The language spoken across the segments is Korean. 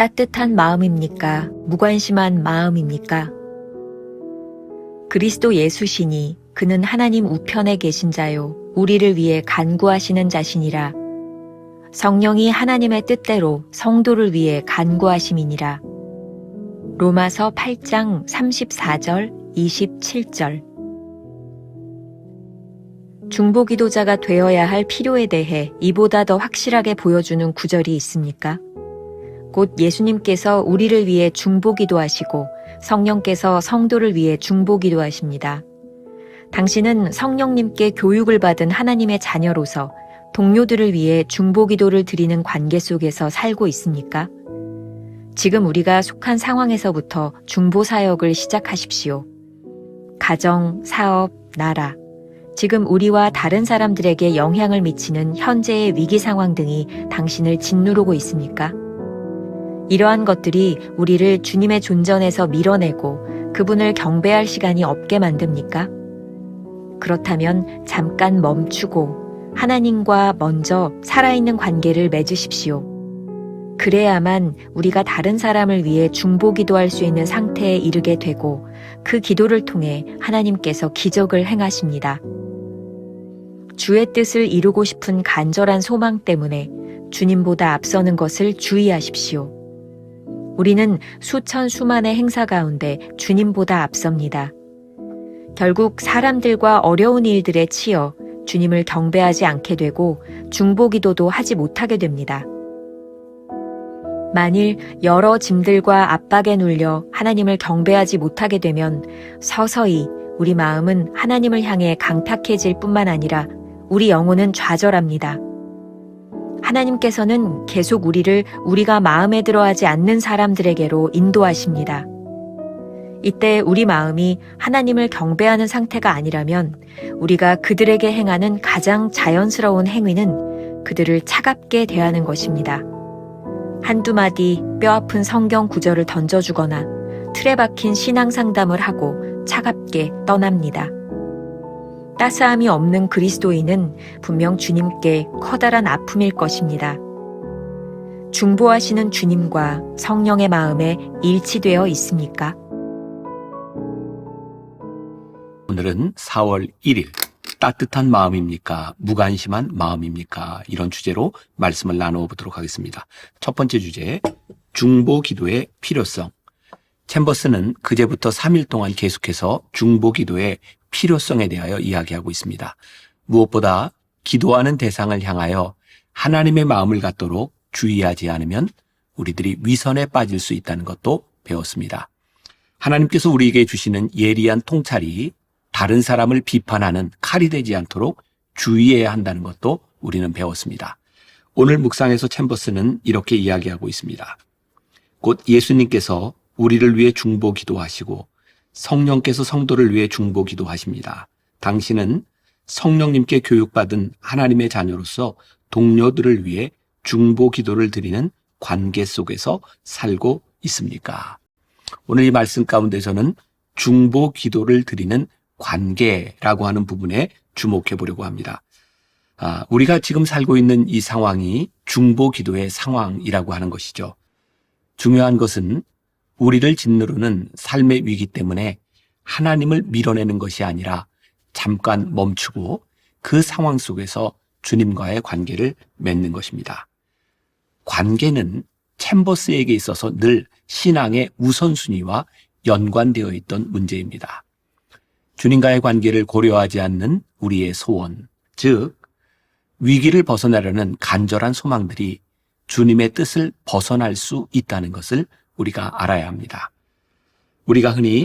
따뜻한 마음입니까? 무관심한 마음입니까? 그리스도 예수시니 그는 하나님 우편에 계신 자요 우리를 위해 간구하시는 자시니라. 성령이 하나님의 뜻대로 성도를 위해 간구하심이니라. 로마서 8장 34절 27절. 중보기도자가 되어야 할 필요에 대해 이보다 더 확실하게 보여주는 구절이 있습니까? 곧 예수님께서 우리를 위해 중보기도하시고 성령께서 성도를 위해 중보기도하십니다. 당신은 성령님께 교육을 받은 하나님의 자녀로서 동료들을 위해 중보기도를 드리는 관계 속에서 살고 있습니까? 지금 우리가 속한 상황에서부터 중보사역을 시작하십시오. 가정, 사업, 나라, 지금 우리와 다른 사람들에게 영향을 미치는 현재의 위기 상황 등이 당신을 짓누르고 있습니까? 이러한 것들이 우리를 주님의 존전에서 밀어내고 그분을 경배할 시간이 없게 만듭니까? 그렇다면 잠깐 멈추고 하나님과 먼저 살아있는 관계를 맺으십시오. 그래야만 우리가 다른 사람을 위해 중보기도할 수 있는 상태에 이르게 되고 그 기도를 통해 하나님께서 기적을 행하십니다. 주의 뜻을 이루고 싶은 간절한 소망 때문에 주님보다 앞서는 것을 주의하십시오. 우리는 수천 수만의 행사 가운데 주님보다 앞섭니다. 결국 사람들과 어려운 일들에 치여 주님을 경배하지 않게 되고 중보기도도 하지 못하게 됩니다. 만일 여러 짐들과 압박에 눌려 하나님을 경배하지 못하게 되면 서서히 우리 마음은 하나님을 향해 강팍해질 뿐만 아니라 우리 영혼은 좌절합니다. 하나님께서는 계속 우리를 우리가 마음에 들어하지 않는 사람들에게로 인도하십니다. 이때 우리 마음이 하나님을 경배하는 상태가 아니라면 우리가 그들에게 행하는 가장 자연스러운 행위는 그들을 차갑게 대하는 것입니다. 한두 마디 뼈아픈 성경 구절을 던져주거나 틀에 박힌 신앙 상담을 하고 차갑게 떠납니다. 따스함이 없는 그리스도인은 분명 주님께 커다란 아픔일 것입니다. 중보하시는 주님과 성령의 마음에 일치되어 있습니까? 오늘은 4월 1일 따뜻한 마음입니까? 무관심한 마음입니까? 이런 주제로 말씀을 나누어 보도록 하겠습니다. 첫 번째 주제, 중보기도의 필요성. 챔버스는 그제부터 3일 동안 계속해서 중보기도의 필요성에 대하여 이야기하고 있습니다. 무엇보다 기도하는 대상을 향하여 하나님의 마음을 갖도록 주의하지 않으면 우리들이 위선에 빠질 수 있다는 것도 배웠습니다. 하나님께서 우리에게 주시는 예리한 통찰이 다른 사람을 비판하는 칼이 되지 않도록 주의해야 한다는 것도 우리는 배웠습니다. 오늘 묵상에서 챔버스는 이렇게 이야기하고 있습니다. 곧 예수님께서 우리를 위해 중보기도하시고 성령께서 성도를 위해 중보기도하십니다. 당신은 성령님께 교육받은 하나님의 자녀로서 동료들을 위해 중보기도를 드리는 관계 속에서 살고 있습니까? 오늘 이 말씀 가운데서는 중보기도를 드리는 관계라고 하는 부분에 주목해 보려고 합니다. 우리가 지금 살고 있는 이 상황이 중보기도의 상황이라고 하는 것이죠. 중요한 것은 우리를 짓누르는 삶의 위기 때문에 하나님을 밀어내는 것이 아니라 잠깐 멈추고 그 상황 속에서 주님과의 관계를 맺는 것입니다. 관계는 챔버스에게 있어서 늘 신앙의 우선순위와 연관되어 있던 문제입니다. 주님과의 관계를 고려하지 않는 우리의 소원, 즉 위기를 벗어나려는 간절한 소망들이 주님의 뜻을 벗어날 수 있다는 것을 우리가 알아야 합니다. 우리가 흔히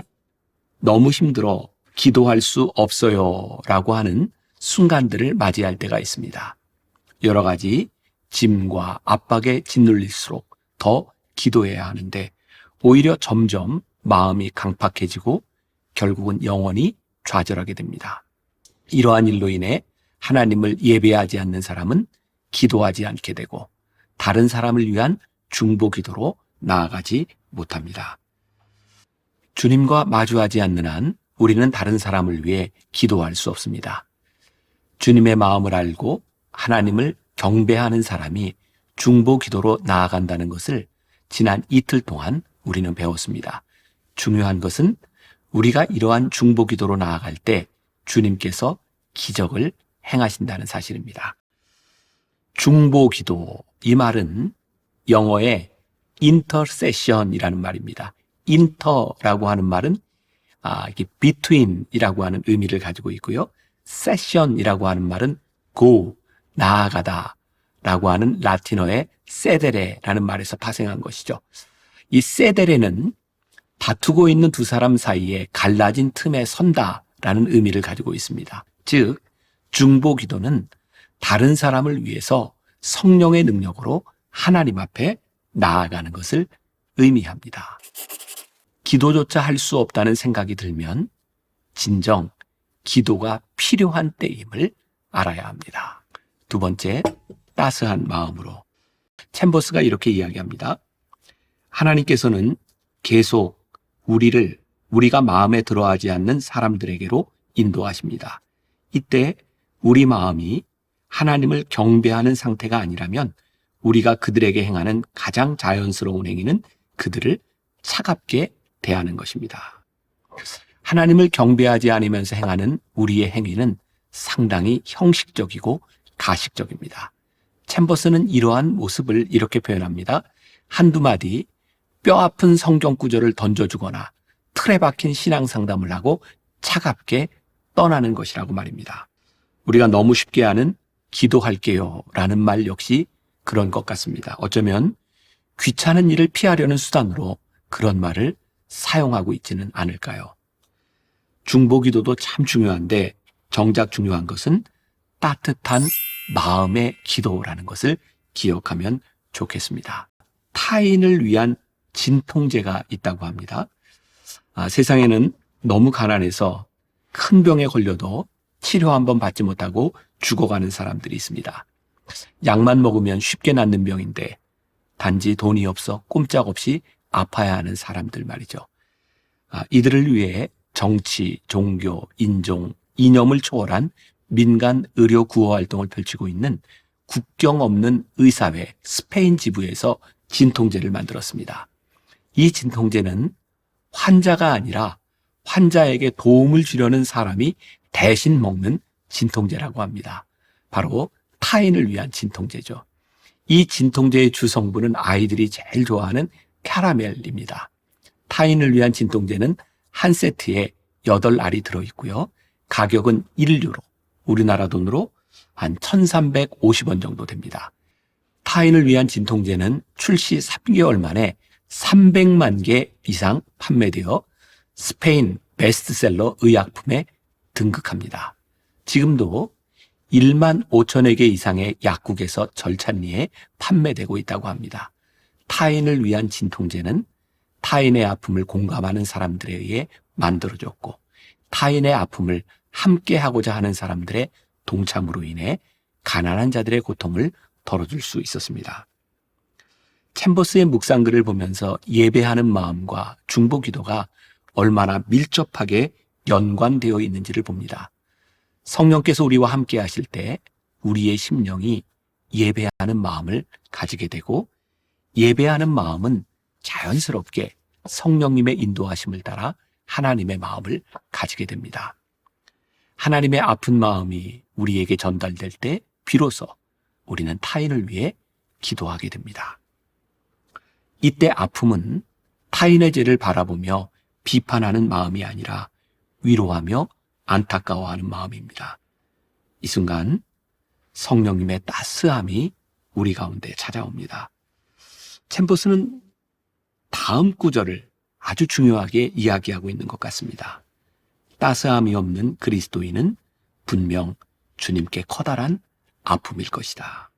너무 힘들어 기도할 수 없어요 라고 하는 순간들을 맞이할 때가 있습니다. 여러 가지 짐과 압박에 짓눌릴수록 더 기도해야 하는데 오히려 점점 마음이 강팍해지고 결국은 영원히 좌절하게 됩니다. 이러한 일로 인해 하나님을 예배하지 않는 사람은 기도하지 않게 되고 다른 사람을 위한 중보기도로 나아가지 못합니다. 주님과 마주하지 않는 한 우리는 다른 사람을 위해 기도할 수 없습니다. 주님의 마음을 알고 하나님을 경배하는 사람이 중보기도로 나아간다는 것을 지난 이틀 동안 우리는 배웠습니다. 중요한 것은 우리가 이러한 중보기도로 나아갈 때 주님께서 기적을 행하신다는 사실입니다. 중보기도, 이 말은 영어의 intercession이라는 말입니다. inter라고 하는 말은 이게 between이라고 하는 의미를 가지고 있고요. session이라고 하는 말은 go, 나아가다 라고 하는 라틴어의 세데레라는 말에서 파생한 것이죠. 이 세데레는 다투고 있는 두 사람 사이에 갈라진 틈에 선다라는 의미를 가지고 있습니다. 즉, 중보기도는 다른 사람을 위해서 성령의 능력으로 하나님 앞에 나아가는 것을 의미합니다. 기도조차 할 수 없다는 생각이 들면 진정 기도가 필요한 때임을 알아야 합니다. 두 번째, 따스한 마음으로. 챔버스가 이렇게 이야기합니다. 하나님께서는 계속 우리가 마음에 들어하지 않는 사람들에게로 인도하십니다. 이때 우리 마음이 하나님을 경배하는 상태가 아니라면 우리가 그들에게 행하는 가장 자연스러운 행위는 그들을 차갑게 대하는 것입니다. 하나님을 경배하지 않으면서 행하는 우리의 행위는 상당히 형식적이고 가식적입니다. 챔버스는 이러한 모습을 이렇게 표현합니다. 한두 마디 뼈아픈 성경 구절을 던져주거나 틀에 박힌 신앙 상담을 하고 차갑게 떠나는 것이라고 말입니다. 우리가 너무 쉽게 하는 기도할게요 라는 말 역시 그런 것 같습니다. 어쩌면 귀찮은 일을 피하려는 수단으로 그런 말을 사용하고 있지는 않을까요? 중보기도도 참 중요한데 정작 중요한 것은 따뜻한 마음의 기도라는 것을 기억하면 좋겠습니다. 타인을 위한 진통제가 있다고 합니다. 세상에는 너무 가난해서 큰 병에 걸려도 치료 한번 받지 못하고 죽어가는 사람들이 있습니다. 약만 먹으면 쉽게 낫는 병인데 단지 돈이 없어 꼼짝없이 아파야 하는 사람들 말이죠. 이들을 위해 정치, 종교, 인종, 이념을 초월한 민간 의료 구호 활동을 펼치고 있는 국경 없는 의사회 스페인 지부에서 진통제를 만들었습니다. 이 진통제는 환자가 아니라 환자에게 도움을 주려는 사람이 대신 먹는 진통제라고 합니다. 바로 타인을 위한 진통제죠. 이 진통제의 주성분은 아이들이 제일 좋아하는 캐러멜입니다. 타인을 위한 진통제는 한 세트에 8알이 들어있고요. 가격은 1유로, 우리나라 돈으로 한 1,350원 정도 됩니다. 타인을 위한 진통제는 출시 3개월 만에 300만 개 이상 판매되어 스페인 베스트셀러 의약품에 등극합니다. 지금도 1만 5천여 개 이상의 약국에서 절찬리에 판매되고 있다고 합니다. 타인을 위한 진통제는 타인의 아픔을 공감하는 사람들에 의해 만들어졌고 타인의 아픔을 함께 하고자 하는 사람들의 동참으로 인해 가난한 자들의 고통을 덜어줄 수 있었습니다. 챔버스의 묵상글을 보면서 예배하는 마음과 중보기도가 얼마나 밀접하게 연관되어 있는지를 봅니다. 성령께서 우리와 함께 하실 때 우리의 심령이 예배하는 마음을 가지게 되고 예배하는 마음은 자연스럽게 성령님의 인도하심을 따라 하나님의 마음을 가지게 됩니다. 하나님의 아픈 마음이 우리에게 전달될 때 비로소 우리는 타인을 위해 기도하게 됩니다. 이때 아픔은 타인의 죄를 바라보며 비판하는 마음이 아니라 위로하며 안타까워하는 마음입니다. 이 순간 성령님의 따스함이 우리 가운데 찾아옵니다. 챔버스는 다음 구절을 아주 중요하게 이야기하고 있는 것 같습니다. 따스함이 없는 그리스도인은 분명 주님께 커다란 아픔일 것이다.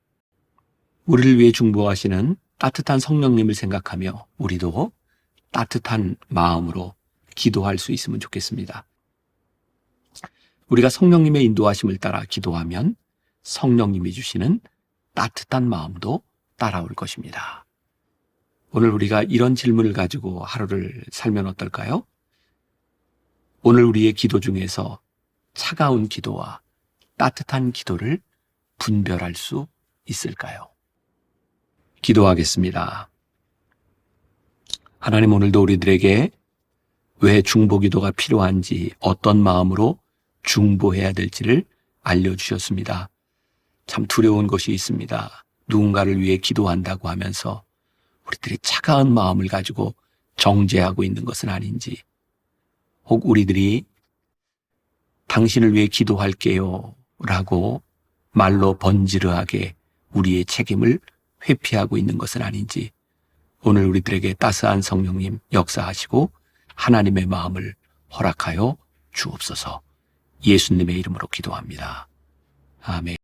우리를 위해 중보하시는 따뜻한 성령님을 생각하며 우리도 따뜻한 마음으로 기도할 수 있으면 좋겠습니다. 우리가 성령님의 인도하심을 따라 기도하면 성령님이 주시는 따뜻한 마음도 따라올 것입니다. 오늘 우리가 이런 질문을 가지고 하루를 살면 어떨까요? 오늘 우리의 기도 중에서 차가운 기도와 따뜻한 기도를 분별할 수 있을까요? 기도하겠습니다. 하나님 오늘도 우리들에게 왜 중보기도가 필요한지, 어떤 마음으로 중보해야 될지를 알려주셨습니다. 참 두려운 것이 있습니다. 누군가를 위해 기도한다고 하면서 우리들이 차가운 마음을 가지고 정죄하고 있는 것은 아닌지, 혹 우리들이 당신을 위해 기도할게요 라고 말로 번지르하게 우리의 책임을 회피하고 있는 것은 아닌지, 오늘 우리들에게 따스한 성령님 역사하시고 하나님의 마음을 허락하여 주옵소서. 예수님의 이름으로 기도합니다. 아멘.